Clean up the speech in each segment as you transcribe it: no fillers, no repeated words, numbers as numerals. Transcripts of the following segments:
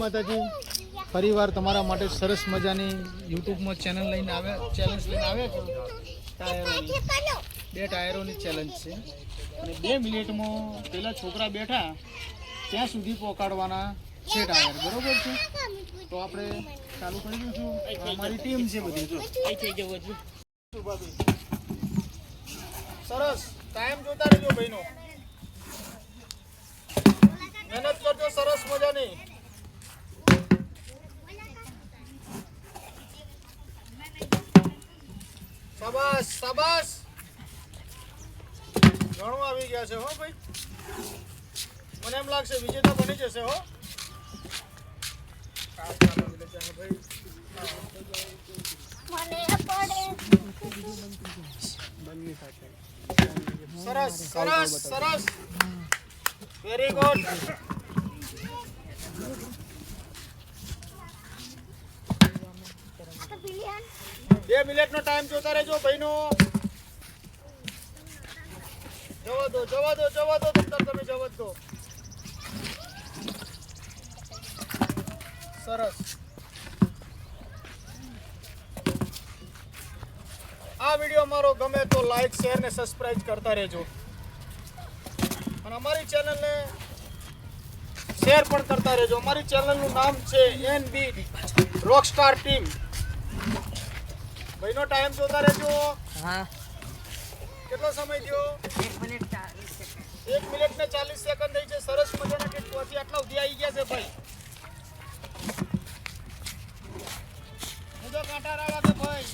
માતાજી ફરીવાર તમારા માટે સરસ મજાની યુટ્યુબમાં ચેનલ લઈને ચેલેન્જ લઈને આવ્યા છો ટાયરોની 2 ટાયરોની ચેલેન્જ છે અને 2 મિનિટમાં પેલા છોકરા બેઠા ત્યાં સુધી પહોંચાડવાના છે ટાયર બરોબર છે તો આપણે ચાલુ કરી દઈશું અમારી ટીમ છે બધી જો થઈ જવું સરસ ટાઈમ જોતા રહેજો ભાઈનો મહેનત કરજો સરસ મજાની શાબાશ શાબાશ ઘણું આવી ગયા છે હો ભાઈ મને એમ લાગશે વિજેતા બની જશે હો સરસ સરસ સરસ વેરી ગુડ 2 મિનિટનો ટાઈમ જોતા રહેજો ભાઈનો જવા દો તમે જવા દો સરસ આ વિડીયો અમારો ગમે તો લાઈક શેર ને સબસ્ક્રાઇબ કરતા રહેજો અને અમારી ચેનલને શેર પણ કરતા રહેજો અમારી ચેનલનું નામ છે NB રોકસ્ટાર ટીમ ભાઈનો ટાઈમ જોતા રહેજો હા કેટલો સમય થયો 1 મિનિટ 40 સેકન્ડ 1 મિનિટ ને 40 સેકન્ડ થઈ છે સરસ મજાના કે પછી આટલા સુધી આવી ગયા છે ભાઈ મુજો કાંટા રાવા કે ભાઈ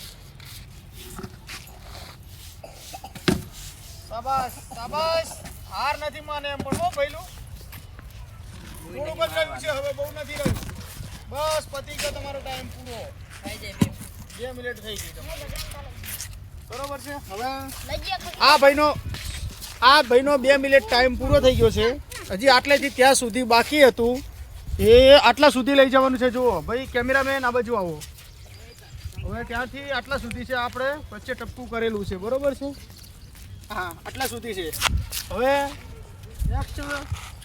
શાબાશ શાબાશ હાર નથી માને એમ પણ હો ભઈલું થોડુંક જ રહ્યું છે હવે બહુ નથી રહ્યું બસ પતી ગયો તમારો ટાઈમ પૂરો થઈ જાય 2 મિનિટ થઈ ગઈ બરોબર છે હવે આ ભાઈનો 2 મિનિટ ટાઈમ પૂરો થઈ ગયો છે હજી આટલેથી ત્યાં સુધી બાકી હતું એ આટલા સુધી લઈ જવાનું છે જુઓ ભાઈ કેમેરામેન આ બાજુ આવો હવે ત્યાંથી આટલા સુધી છે આપણે વચ્ચે ટપકું કરેલું છે બરોબર છે હા આટલા સુધી છે હવે નેક્સ્ટ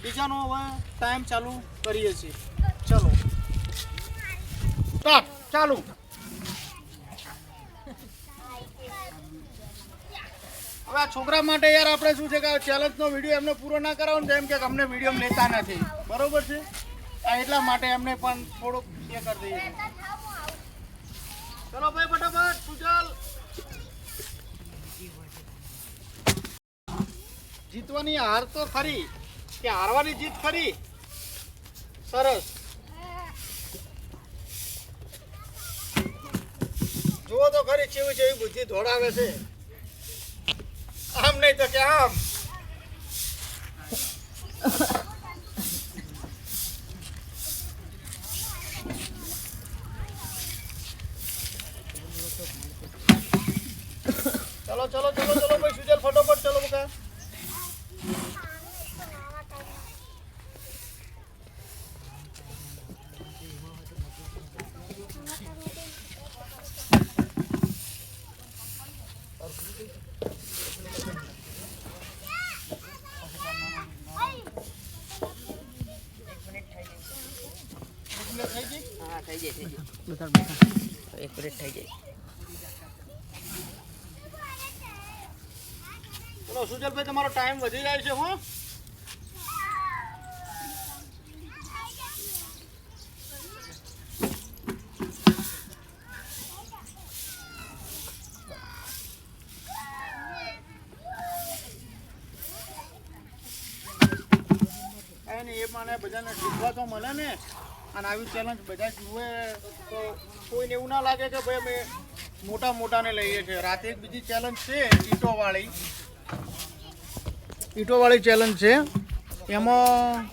બીજાનો હવે ટાઈમ ચાલુ કરીએ છીએ ચલો સ્ટાર્ટ ચાલુ હવે આ છોકરા માટે યાર આપણે શું છે કે ચેલેન્જનો વિડીયો એમને પૂરો ના કરાવો ને એમ કે અમને વિડીયો લેતા નથી બરોબર છે એટલા માટે એમને પણ થોડુંક એ કરી દઈએ ચલો ભાઈ ફટાફટ સુજલ જીતવાની હાર તો ખરી કે હારવાની જીત ખરી સરસ જુઓ તો ખરી કેવી છે એવી બુદ્ધિ દોડાવે છે આમ નહીં તો કે આમ ચલો ચલો ચલો ચલો ભાઈ સુજલ ફટોફટ ચલો બકા થઈ જાય 1 મિનિટ થઈ જાય ચલો સુજલભાઈ તમારો ટાઈમ વધી જાય છે હો એ મને બધાને શીખવા તો મળે ને અને આવી ચેલેન્જ બધા જુએ તો કોઈને એવું ના લાગે કે ભાઈ અમે મોટાને લઈએ છીએ રાતે એક બીજી ચેલેન્જ છે ઈંટોવાળી ચેલેન્જ છે એમાં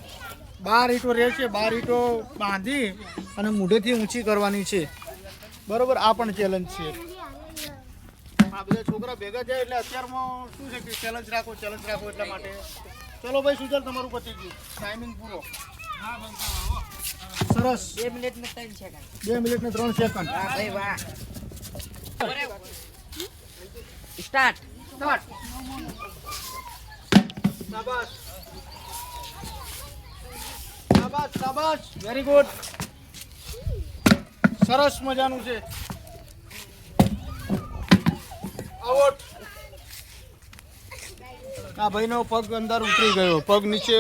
12 ઈંટો રહે છે 12 ઈંટો બાંધી અને મૂઢેથી ઊંચી કરવાની છે બરોબર આ પણ ચેલેન્જ છે આ બધા છોકરા ભેગા થાય એટલે અત્યારમાં શું છે કે ચેલેન્જ રાખો એટલા માટે ચલો ભાઈ સુજલ તમારું પતી ગયું ટાઈમિંગ પૂરો સરસ 2 મિનિટ ને 3 સેકન્ડ 2 મિનિટ ને 3 સેકન્ડ વાહ ભાઈ વાહ સ્ટાર્ટ શાબાશ શાબાશ વેરી ગુડ સરસ મજાનું છે. આઉટ. આ ભાઈનો પગ અંદર ઉતરી ગયો, પગ નીચે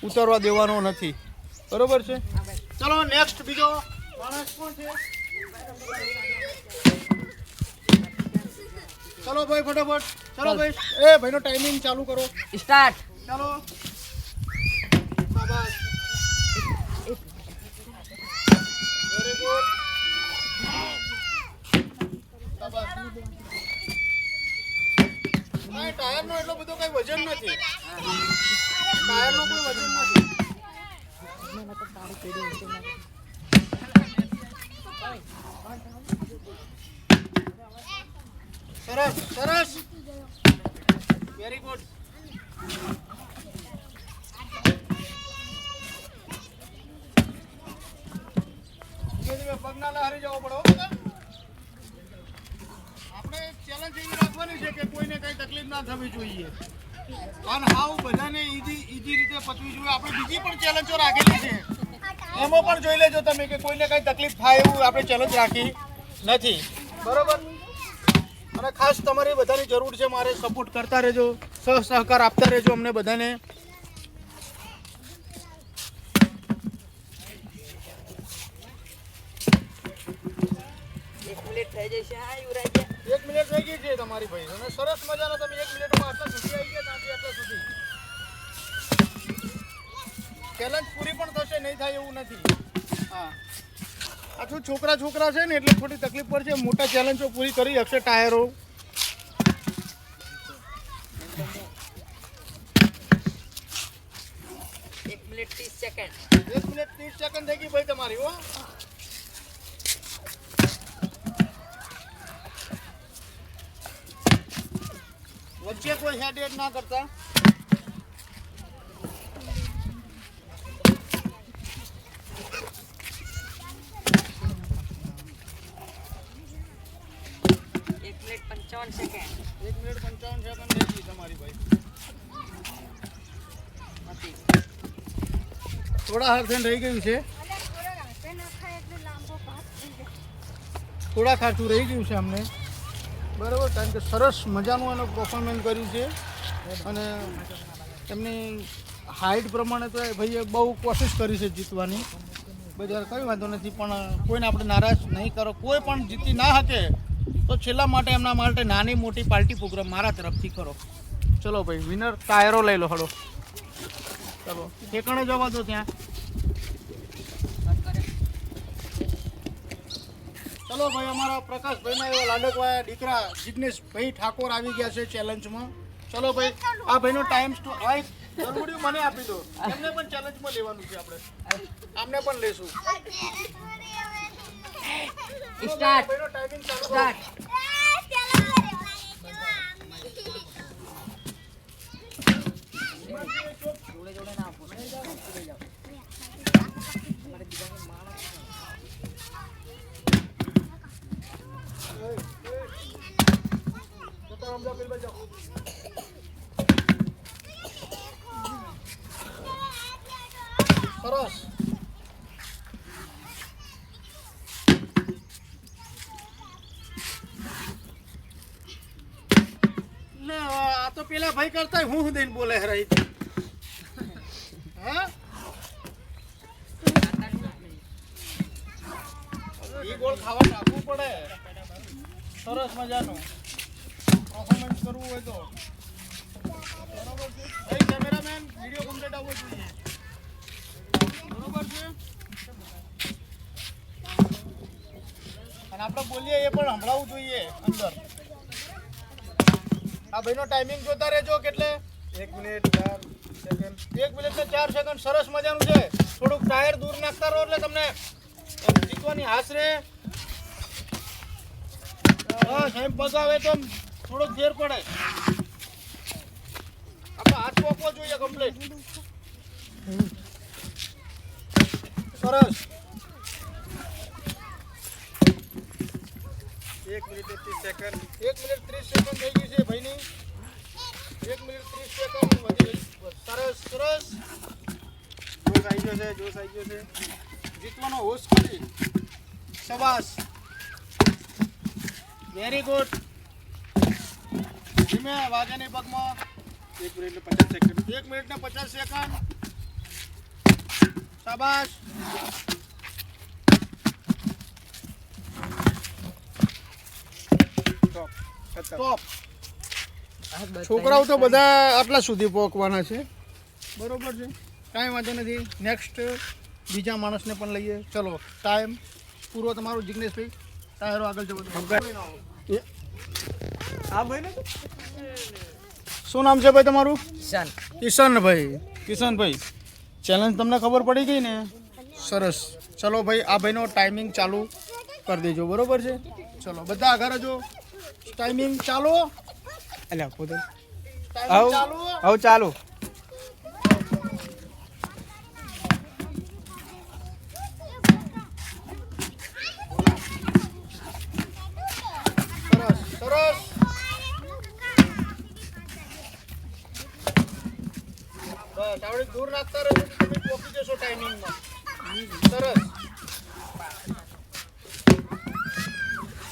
ઉતરવા દેવાનો નથી. બરોબર છે. ચલો નેક્સ્ટ બીજો માણસ કોણ છે? ચલો ભાઈ ફટાફટ. ચલો ભાઈ, એ ભાઈનો ટાઈમિંગ ચાલુ કરો. સ્ટાર્ટ. ચાલો. શાબાશ. Very good. શાબાશ. આ ટાયરનો એટલો બધો કઈ વજન નથી. ટાયરનો કોઈ વજન નથી. સરસ સરસ. Very good. પગના હારી જવો પડે. આપણે ચેલેન્જ એવી રાખવાની છે કે કોઈને કઈ તકલીફ ના થવી જોઈએ અને હાવ બધાને ઈજી રીતે પચવી જોઈએ. આપણે બીજી પણ ચેલેન્જો રાખેલી છે, એમાં પણ જોઈ લેજો તમે કે કોઈને કઈ તકલીફ થાય એવું આપણે ચેલેન્જ રાખી નથી. બરોબર. અને ખાસ તમારી બધાની જરૂર છે. મારે સપોર્ટ કરતા રહેજો, સહકાર આપતા રહેજો અમને બધાને. એક મિનિટ થઈ ગઈ છે તમારી ભાઈ, અને સરસ મજાનો તમે 1 મિનિટમાં આટલા સુધી આવી ગયા. ત્યાંથી આટલા સુધી ચેલેન્જ પૂરી પણ થશે, નહીં થાય એવું નથી. હા, આ શું છોકરા છે ને એટલે થોડી તકલીફ પડશે. મોટા ચેલેન્જો પૂરી કરી શકશે ટાયરો. એક મિનિટ 30 સેકન્ડ. 1 મિનિટ 30 સેકન્ડ થઈ ગઈ ભાઈ તમારી. હો, વચ્ચે કોઈ હેડ ના કરતા. એક મિનિટ 55 સેકન્ડ. 1 મિનિટ 55 સેકન્ડ થઈ ગઈ તમારી ભાઈ. થોડા હારસેન રહી ગયું છે, થોડા ખાતું રહી ગયું છે અમને. બરાબર, કારણ કે સરસ મજાનું એનું પરફોર્મન્સ કર્યું છે અને એમની હાઇટ પ્રમાણે તો ભાઈએ બહુ કોશિશ કરી છે જીતવાની. બધા કંઈ વાંધો નથી, પણ કોઈને આપણે નારાજ નહીં કરો. કોઈ પણ જીતી ના શકે તો છેલ્લા માટે એમના માટે નાની મોટી પાર્ટી પ્રોગ્રામ મારા તરફથી કરો. ચલો ભાઈ, વિનર ટાયરો લઈ લો. હળો, ચલો ઠેકાણે જવા દો ત્યાં. ચલો ભાઈ, અમારા પ્રકાશભાઈના એવા લાડકવાયા દીકરા જિગ્નેશભાઈ ઠાકોર આવી ગયા છે ચેલેન્જમાં. ચલો ભાઈ, આ ભાઈનો ટાઈમ જરૂરી મને આપી દો. એમને પણ ચેલેન્જમાં લેવાનું છે આપણે, આમને પણ લેશું. સ્ટાર્ટ. ભાઈનો ટાઈમિંગ ચાલુ કરો. સ્ટાર્ટ. જોડે ના આપો. સરસ. લે, આ તો પેલા ભાઈ કરતા હું દઈને બોલે હરાઈ. હા, ઈ ગોળ ખાવા નાખવું પડે. સરસ મજાનું પરફોર્મન્સ કરવું હોય તો. બરોબર છે ભાઈ, કેમેરામેન વિડીયો કમ્પ્લીટ આવવો જોઈએ. બરોબર છે. અને આપણે બોલીએ એ પણ સંભળાવવું જોઈએ અંદર. આ ભાઈનો ટાઈમિંગ જોતા રહેજો. કેટલે? 1 મિનિટ 4 સેકન્ડ. 1 મિનિટ ને 4 સેકન્ડ. સરસ મજાનું છે. થોડુંક ટાયર દૂર નાખતા રહો એટલે તમને જીતવાની હાશ રહે. સાહેબ પગ આવે તો થોડોક ફેર પડે. આપણે હાથ પોકવો જોઈએ કમ્પ્લીટ. સરસ. 1 મિનિટ 30 સેકન્ડ. 1 મિનિટ 30 સેકન્ડ થઈ ગઈ છે ભાઈની. 1 મિનિટ 30 સેકન્ડ વધી. સરસ સરસ. જોશ આવી ગયો છે, જોશ આવી ગયો છે. જીતવાનો હોશ કરી. શાબાશ વેરી ગુડ ધીમે વાગે નહીં પગમાં 1 મિનિટ ને 50 સેકન્ડ 1 મિનિટ ને 50 સેકન્ડ શાબાશ ટોપ છોકરાઓ તો બધા આટલા સુધી પહોંચવાના છે બરોબર છે કાંઈ વાંધો નથી નેક્સ્ટ બીજા માણસને પણ લઈએ ચલો ટાઈમ પૂરો તમારો જિગ્નેશભાઈ ટાયરો આગળ જવો હા ભાઈ ને શું નામ છે ભાઈ તમારું કિશનભાઈ ચેલેન્જ તમને ખબર પડી ગઈ ને સરસ ચલો ભાઈ આ ભાઈનો ટાઈમિંગ ચાલુ કરી દેજો બરોબર છે ચલો બધા આગળ જો ટાઈમિંગ ચાલુ ચાલુ સરસ બસ આવડે દૂર રાખતા રહેજો તો તમે પહોંચી જશો ટાઈમિંગમાં સરસ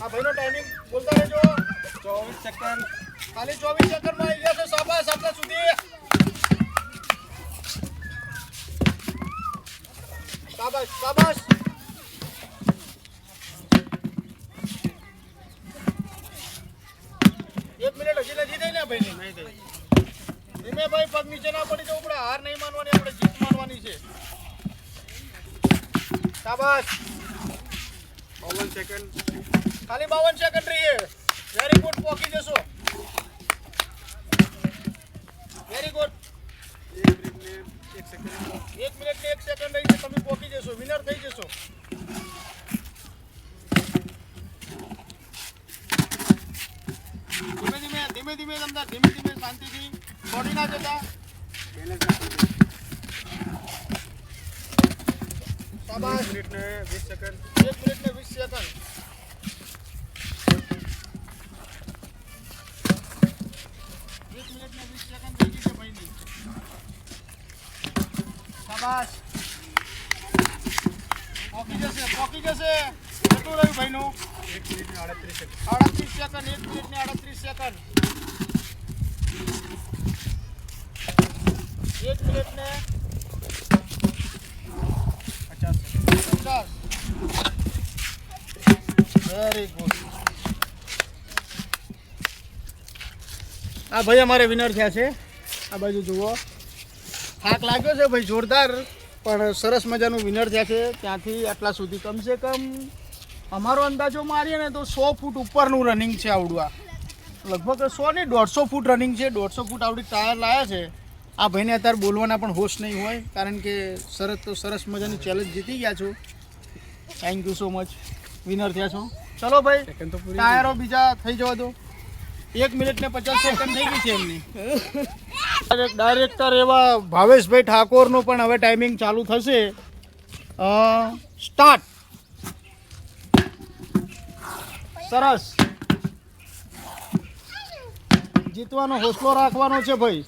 આ ભાઈનો ટાઈમિંગ બોલતા રહેજો 24 સેકન્ડ ખાલી 24 સેકન્ડમાં આવી જશે શાબાશ આટલા સુધી શાબાશ 1 મિનિટ હજી નજીક થઈ ને ભાઈ નહીં થઈ ધીમે ભાઈ પગ નીચે ના પડી જવું પડે હાર નહીં માનવાની આપણે જીત માનવાની છે શાબાશ 52 સેકન્ડ ખાલી 52 સેકન્ડ રહીએ વેરી ગુડ પહોંચી જશો વેરી ગુડ 1 મિનિટ ને 1 સેકન્ડ રહી છે તમે પહોંચી જશો વિનર થઈ જશો ધીમે ધીમે શાંતિથી છોડી ના જતા શાબાશ 1 મિનિટ ને 20 સેકન્ડ 1 મિનિટ ને 20 સેકન્ડ 1 મિનિટ ને 20 સેકન્ડ થઈ ગઈ છે ભાઈની શાબાશ પહોંચી જશે કેટલું રહ્યું ભાઈનું 1 મિનિટ ને 38 સેકન્ડ 1 મિનિટ ને 38 સેકન્ડ 1 મિનિટ ને 50 વેરી ગુડ આ ભાઈ અમારે વિનર થયા છે આ બાજુ જુઓ થાક લાગ્યો છે ભાઈ જોરદાર પણ સરસ મજાનું વિનર થયા છે ત્યાંથી આટલા સુધી કમસે કમ અમારો અંદાજો મારીએ ને તો 100 ફૂટ ઉપરનું રનિંગ છે આવડું લગભગ 100 ને 150 ફૂટ રનિંગ છે 150 ફૂટ આવડી ટાયર લાયા છે આ ભાઈને અત્યારે બોલવાના પણ હોશ નહીં હોય કારણ કે સરસ મજાની ચેલેન્જ જીતી ગયા છો thank you so much winner થયા છો ચલો ભાઈ ટાયરો બીજા થઈ જવા દો 1 મિનિટ ને 50 સેકન્ડ થઈ ગઈ છે એમની ડાયરેક્ટર એવા ભાવેશભાઈ ઠાકોરનું પણ હવે ટાઈમિંગ ચાલુ થશે સ્ટાર્ટ સરસ જીતવાનો હોસલો રાખવાનો છે ભાઈ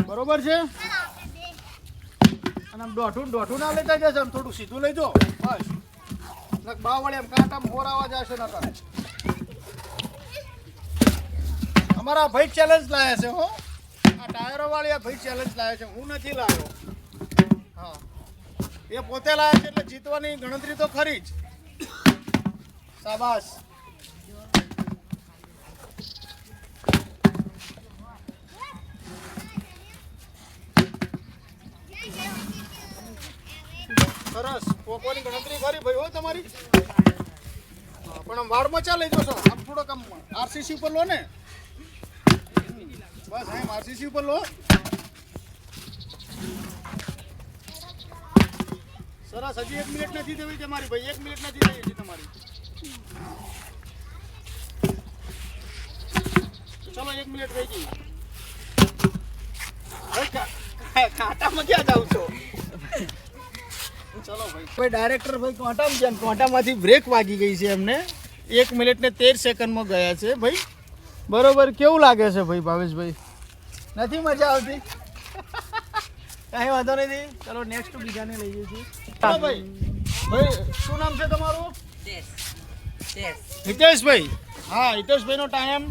બરોબર છે અને આમ દોઢું ના લેતા જશે આમ થોડું સીધું લઈ જાઓ બસ બા વડે એમ કાંટામાં હોરાવા જશે નકર અમારા ભાઈ ચેલેન્જ લાયા છે હો આ ટાયરો વાળી આ ભાઈ ચેલેન્જ લાયા છે હું નથી લાવ્યો હા એ પોતે લાયા છે એટલે જીતવાની ગણતરી તો ખરી જ શાબાશ સરસ પોકોની ગણતરી ખરી ભાઈ હો તમારી પણ આમ વાળમાં ચાલે જોશો આમ થોડોક આમ આરસીસી ઉપર લો ને બસ એમ આરસીસી ઉપર લો સરસ હજી 1 મિનિટ નથી દેવી તમારી ભાઈ 1 મિનિટ નથી થઈ હજી તમારી ચલો 1 મિનિટ થઈ ગઈ કાંટામાં ક્યાં જાવ છો ચલો ભાઈ ડાયરેક્ટર ભાઈ કોંટામાંથી બ્રેક વાગી ગઈ છે એમને 1 મિનિટ ને 13 સેકન્ડમાં ગયા છે ભાઈ બરોબર કેવું લાગે છે ભાઈ ભાવેશભાઈ નથી મજા આવતી કાંઈ વાંધો નથી ચલો નેક્સ્ટ બીજાને લઈએ છીએ ભાઈ શું નામ છે તમારું હિતેશભાઈ, હા હિતેશભાઈનો ટાઈમ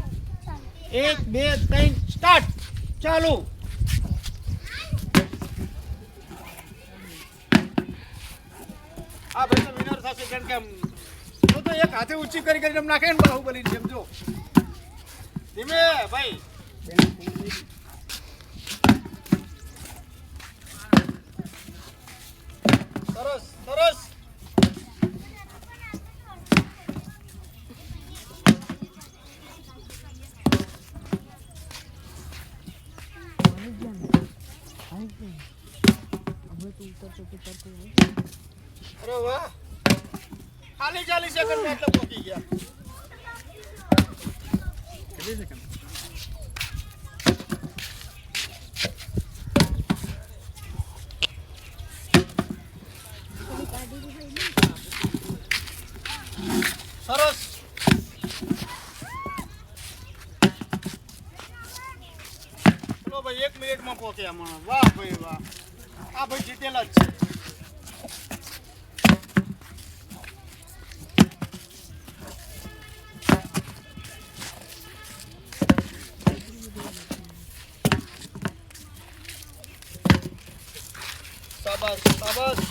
1 2 3 સ્ટાર્ટ. ચાલુ. આ ભાઈ તો વિનર થશે કારણ કે હું તો એક હાથે ઊંચી કરી કરીને નાખે ને બાહુબલી જેમ જો. ધીમે ભાઈ. સરસ સરસ. અરે વાહ, ખાલી 40 સેકન્ડ એટલે પહોંચી ગયા. કેટલી સેકન્ડ? સરસ. ચલો ભાઈ 1 મિનિટમાં પહોંચ્યા માણસ. વાહ ભાઈ વાહ, આ ભાઈ જીતેલા જ છે. શાબાશ શાબાશ.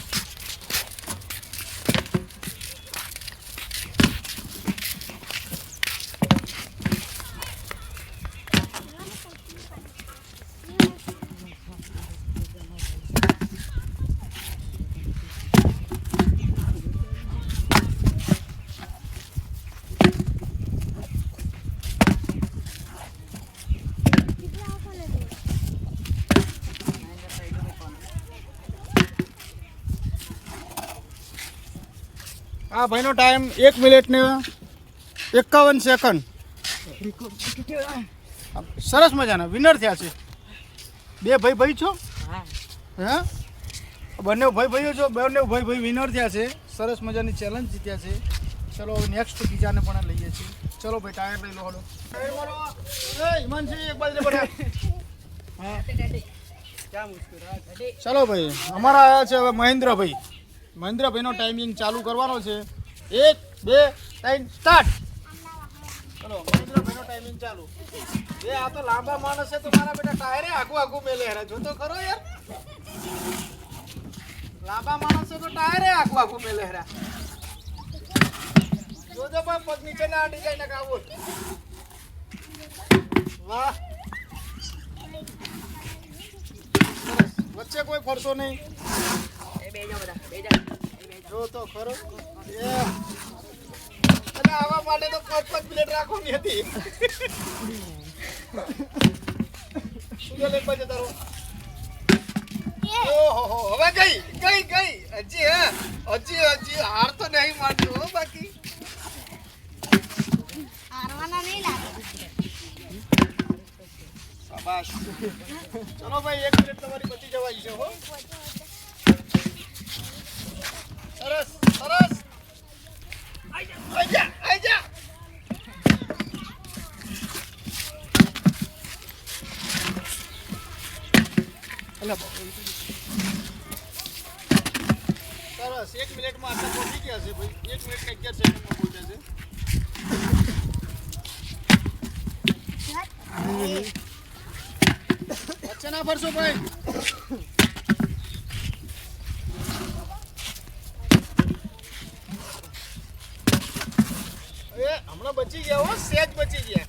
આ ભાઈનો ટાઈમ 1 મિનિટ ને 51 સેકન્ડ. સરસ મજાના વિનર થયા છે. બે ભાઈ છો? હે, બંને ભાઈઓ છો? બંને ભાઈ વિનર થયા છે. સરસ મજાની ચેલેન્જ જીત્યા છે. ચલો હવે નેક્સ્ટ બીજાને પણ લઈએ છીએ. ચલો ભાઈ ટાયર લઈ લો. હલો ટાયર બોલો. એ હિમાંશી એક બાજુ પડ્યા. હા ચલો ભાઈ, અમારા આયા છે હવે મહેન્દ્રભાઈ. મહેન્દ્રભાઈનો ટાઈમિંગ ચાલુ કરવાનો છે. 1 2 3 સ્ટાર્ટ. ચલો મહેન્દ્રભાઈનો ટાઈમિંગ ચાલુ. એ આ તો લાંબા માણસ છે તો મારા બેટા ટાયરે આગું મેલે હેરા. જો તો ખરો યાર, લાંબા માણસ છે તો ટાયરે આગું મેલે હેરા. જોજો પણ પગ નીચે ના અડી જાય ને કાબુ. વાહ, વચ્ચે કોઈ ફરતો નહીં. જો તો ખરો. અને આવા માટે તો 5 મિનિટ રાખવાની હતી. શું લે પછી તારો? ઓહો, હવે ગઈ. હજી હાર તો નહીં માનતો હો. બાકી હારવાના નહીં લાગે. શાબાશ. ચલો ભાઈ 1 મિનિટ તમારી બચી જવાય છે હો. સરસ સરસ. આઈ જા. સરસ 1 મિનિટમાં આટલા પહોંચી ગયા છે ભાઈ. 1 મિનિટ ને 11 સેકન્ડમાં પહોંચ્યા છે. વચ્ચે ના ફરશો ભાઈ. હમણાં બચી ગયા હો, સેજ બચી ગયા.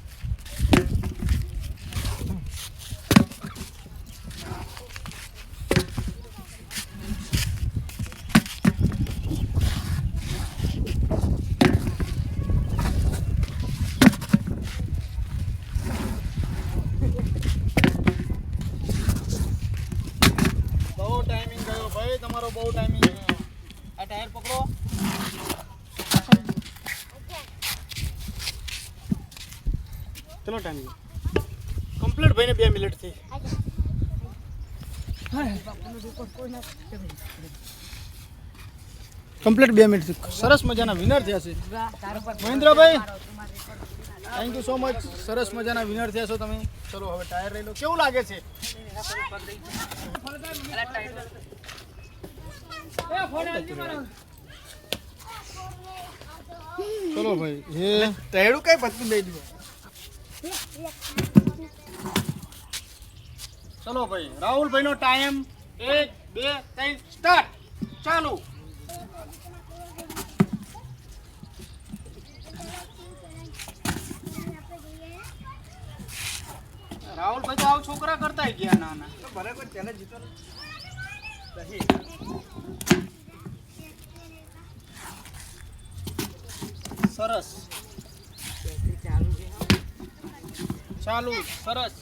બહુ ટાઈમિંગ ગયો ભાઈ તમારો, બહુ ટાઈમિંગ ગયો. આ ટાયર પકડો. ચલો ટાઈમિંગ કમ્પ્લીટ ભાઈને 2 મિનિટ થઈ. Complete 2 minute. સરસ મજાના વિનર થયા છે મહેન્દ્રભાઈ. Thank you so much. સરસ મજાના વિનર થયા છો તમે. ચલો હવે ટાયર લઈ લો. કેવું લાગે છે? ચલો ભાઈ એ તૈડું કઈ પતલું દઈ દીધું. ચલો ભાઈ રાહુલભાઈ નો ટાઈમ 1 2 3 સ્ટાર્ટ ચાલુ. રાહુલભાઈ તો આવ છોકરા કરતા ગયા નાના. તો બરાબર ચાલે જીતો રહી. સરસ ચાલુ સરસ.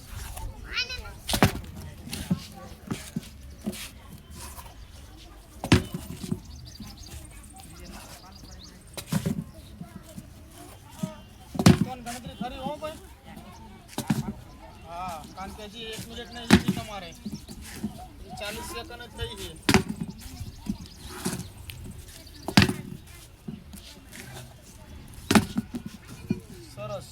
ગણતરી ખરી હો ભાઈ. હા કારણ કે હજી 1 મિનિટ નહીં લીધી તમારે 40 સેકન્ડ જ થઈ છે. સરસ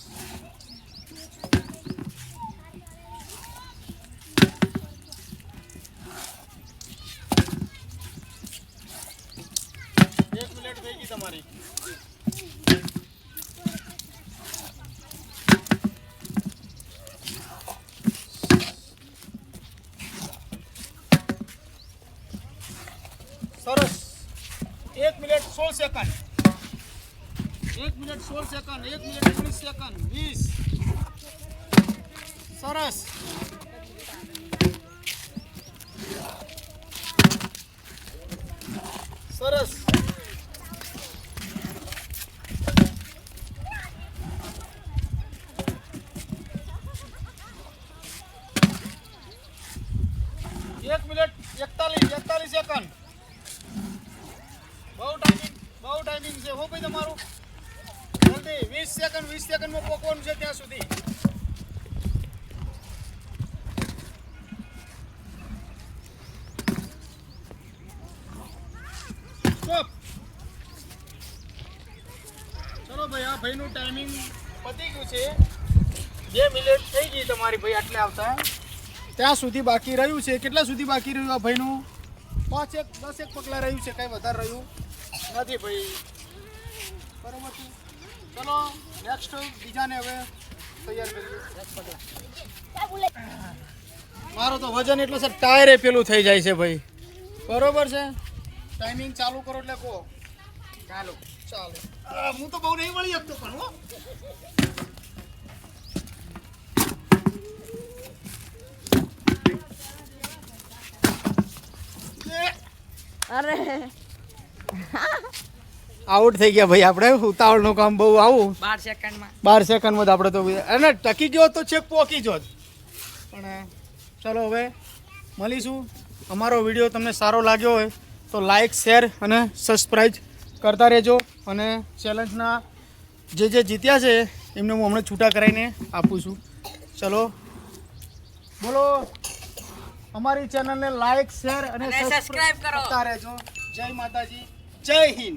એક મિનિટ થઈ ગઈ તમારી. સરસ 1 minute 16 second 1 minute 16 second 1 minute 19 second 20. સરસ સરસ એક મિનિટ 41 સેકન્ડ. બહુ ટાઈમિંગ છે હો ભાઈ તમારું. જલ્દી 20 સેકન્ડમાં પકવાનું છે ત્યાં સુધી. સ્ટોપ. ચલો ભાઈ આ ભાઈનું ટાઈમિંગ પતી ગયું છે. 2 મિનિટ થઈ ગઈ તમારી ભાઈ આટલે આવતા. ત્યાં સુધી બાકી રહ્યું છે. કેટલા સુધી બાકી રહ્યું આ ભાઈનું? 5 એક 10 એક પગલા રહ્યું છે. કાંઈ વધારે રહ્યું નથી ભાઈ. બરોબર છે. ચલો નેક્સ્ટ બીજાને હવે તૈયાર કરીએ. મારો તો વજન એટલો છે ટાયરે પેલું થઈ જાય છે ભાઈ. બરોબર છે. ટાઈમિંગ ચાલુ કરો એટલે કહો. ચાલો હું તો બહુ નહીં વળી શકતો પણ હો. અરે આઉટ થઈ ગયા ભાઈ આપણે. ઉતાવળનું કામ બહુ આવું 12 સેકન્ડમાં 12 સેકન્ડમાં આપણે તો અને ટકી ગયો તો છેક પોકી જોત. પણ ચલો હવે મળીશું. અમારો વિડીયો તમને સારો લાગ્યો હોય તો લાઈક શેર અને સબસ્ક્રાઈબ કરતા રહેજો. અને ચેલેન્જના જે જીત્યા છે એમને હું હમણાં છૂટા કરાવીને આપું છું. ચલો બોલો અમારી ચેનલને લાઈક શેર અને સબસ્ક્રાઇબ કરો. કરતા રહેજો. જય માતાજી, જય હિન્દ.